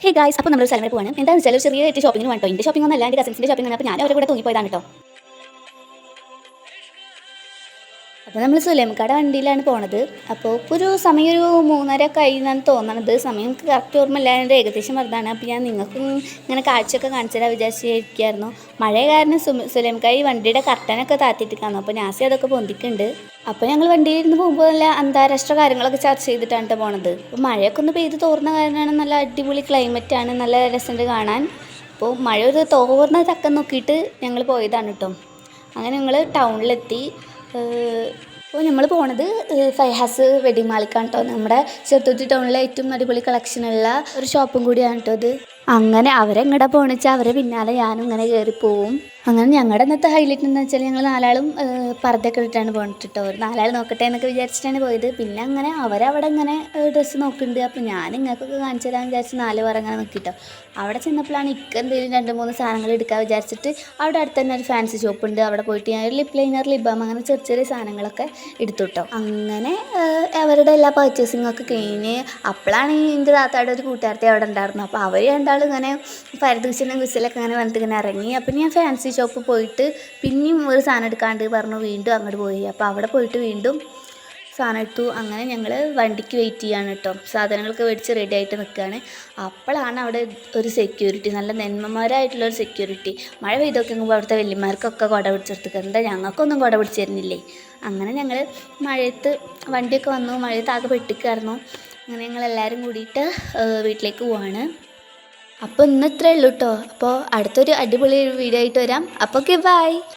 Hey guys, അപ്പോൾ നമ്മൾ സ്ഥലം വരെ പോവാണ്. എന്താണെന്ന് വെച്ചാൽ ചെറിയ ഷോപ്പിംഗ് വേണ്ടോ. എൻ്റെ ഷോപ്പിംഗ് ഒന്നും അല്ല, എൻ്റെ കസിൻസിൻ്റെ ഷോപ്പിംഗ് ആണ്. അപ്പോൾ ഞാൻ അവരുടെ കൂടെ തൂങ്ങിപ്പോയതാണ് കേട്ടോ. അപ്പോൾ നമ്മൾ സുലൈമക്കാട് വണ്ടിയിലാണ് പോണത്. അപ്പോൾ ഇപ്പോൾ ഒരു സമയം ഒരു 3:30 കഴിഞ്ഞാണ് തോന്നണത്. സമയം എനിക്ക് കറക്റ്റ് ഓർമ്മയില്ല, എൻ്റെ ഏകദേശം വെറുതാണ്. അപ്പോൾ ഞാൻ നിങ്ങൾക്കും ഇങ്ങനെ കാഴ്ചയൊക്കെ കാണിച്ചു തരാൻ വിചാരിച്ചിരിക്കുകയായിരുന്നു. മഴ കാരണം സുലൈമക്കാട് വണ്ടിയുടെ കർട്ടനൊക്കെ താത്തിട്ടിരിക്കാന്നു. അപ്പോൾ നാസി അതൊക്കെ പൊന്തിക്കുന്നുണ്ട്. അപ്പോൾ ഞങ്ങൾ വണ്ടിയിലിരുന്ന് പോകുമ്പോൾ നല്ല അന്താരാഷ്ട്ര കാര്യങ്ങളൊക്കെ ചർച്ച ചെയ്തിട്ടാണ് പോണത്. അപ്പോൾ മഴയൊക്കെ ഒന്ന് പെയ്ത് തോർന്ന കാരണമാണ്. നല്ല അടിപൊളി ക്ലൈമറ്റാണ്, നല്ല രസമുണ്ട് കാണാൻ. അപ്പോൾ മഴ ഒരു തോർന്ന തക്കം നോക്കിയിട്ട് ഞങ്ങൾ പോയതാണ് കേട്ടോ. അങ്ങനെ ഞങ്ങൾ ടൗണിലെത്തി. അപ്പോൾ നമ്മൾ പോണത് ഫൈഹാസ് വെഡിങ് മാളിക്കാണ് കേട്ടോ. നമ്മുടെ ചെറുത്തുരുത്തി ടൗണിലെ ഏറ്റവും അടിപൊളി കളക്ഷനുള്ള ഒരു ഷോപ്പും കൂടിയാണ് കേട്ടോ ഇത്. അങ്ങനെ അവരെങ്ങടെ പോണെച്ചാൽ അവരെ പിന്നാലെ ഞാനും ഇങ്ങനെ കയറി പോവും. അങ്ങനെ ഞങ്ങളുടെ ഇന്നത്തെ ഹൈലൈറ്റ് എന്താ വെച്ചാൽ ഞങ്ങൾ 4 ആളും പർദ്ദയൊക്കെ ഇട്ടിട്ടാണ് പോകുന്നത് കേട്ടോ. ഒരു 4 ആൾ നോക്കട്ടെ എന്നൊക്കെ വിചാരിച്ചിട്ടാണ് പോയത്. പിന്നെ അങ്ങനെ അവരവിടെ ഇങ്ങനെ ഡ്രസ്സ് നോക്കുന്നുണ്ട്. അപ്പോൾ ഞാൻ ഇങ്ങൾക്കൊക്കെ കാണിച്ചു തരാമെന്ന് വിചാരിച്ച് 4 പേർ അങ്ങനെ നോക്കിട്ടോ. അവിടെ ചെന്നപ്പോഴാണ് എന്തെങ്കിലും 2-3 സാധനങ്ങൾ എടുക്കാൻ വിചാരിച്ചിട്ട് അവിടെ അടുത്ത് തന്നെ ഒരു ഫാൻസി ഷോപ്പ് ഉണ്ട്. അവിടെ പോയിട്ട് ഞാൻ ലിപ് ലൈനർ, ലിപ് ബാം അങ്ങനെ ചെറിയ സാധനങ്ങളൊക്കെ എടുത്തു കേട്ടോ. അങ്ങനെ അവരുടെ എല്ലാ പർച്ചേസിങ്ങൊക്കെ കഴിഞ്ഞ് അപ്പോഴാണ് എൻ്റെ താത്തായുടെ ഒരു കൂട്ടുകാരത്തെ അവിടെ ഉണ്ടായിരുന്നു. അപ്പോൾ അവർ രണ്ടാളും ഇങ്ങനെ പരദൂഷണം വിസിലൊക്കെ അങ്ങനെ വന്നിട്ട് ഇങ്ങനെ ഇറങ്ങി. അപ്പം ഞാൻ ഫാൻസി ഷോപ്പ് പോയിട്ട് പിന്നെയും ഒരു സാധനം എടുക്കാണ്ട് പറഞ്ഞു വീണ്ടും അങ്ങോട്ട് പോയി. അപ്പോൾ അവിടെ പോയിട്ട് വീണ്ടും സാധനം എടുത്തു. അങ്ങനെ ഞങ്ങൾ വണ്ടിക്ക് വെയിറ്റ് ചെയ്യാണ് കേട്ടോ. സാധനങ്ങളൊക്കെ മേടിച്ച് റെഡി ആയിട്ട് നിൽക്കുകയാണ്. അപ്പോഴാണ് അവിടെ ഒരു സെക്യൂരിറ്റി, നല്ല നെന്മമാരായിട്ടുള്ളൊരു സെക്യൂരിറ്റി. മഴ പെയ്തൊക്കെ നോക്കുമ്പോൾ അവിടുത്തെ വലിയമാർക്കൊക്കെ കുട പിടിച്ചെടുത്തിട്ട് എന്താ ഞങ്ങൾക്കൊന്നും കുട പിടിച്ച് തരുന്നില്ലേ. അങ്ങനെ ഞങ്ങൾ മഴയത്ത് വണ്ടിയൊക്കെ വന്നു, മഴയത്ത് ആകെ പെട്ടിക്കായിരുന്നു. അങ്ങനെ ഞങ്ങളെല്ലാവരും കൂടിയിട്ട് വീട്ടിലേക്ക് പോവാണ്. അപ്പോൾ ഇന്ന് ഇത്രയേ ഉള്ളൂ കേട്ടോ. അപ്പോൾ അടുത്തൊരു അടിപൊളി വീഡിയോ ആയിട്ട് വരാം. അപ്പോൾ ഓക്കെ, ബൈ.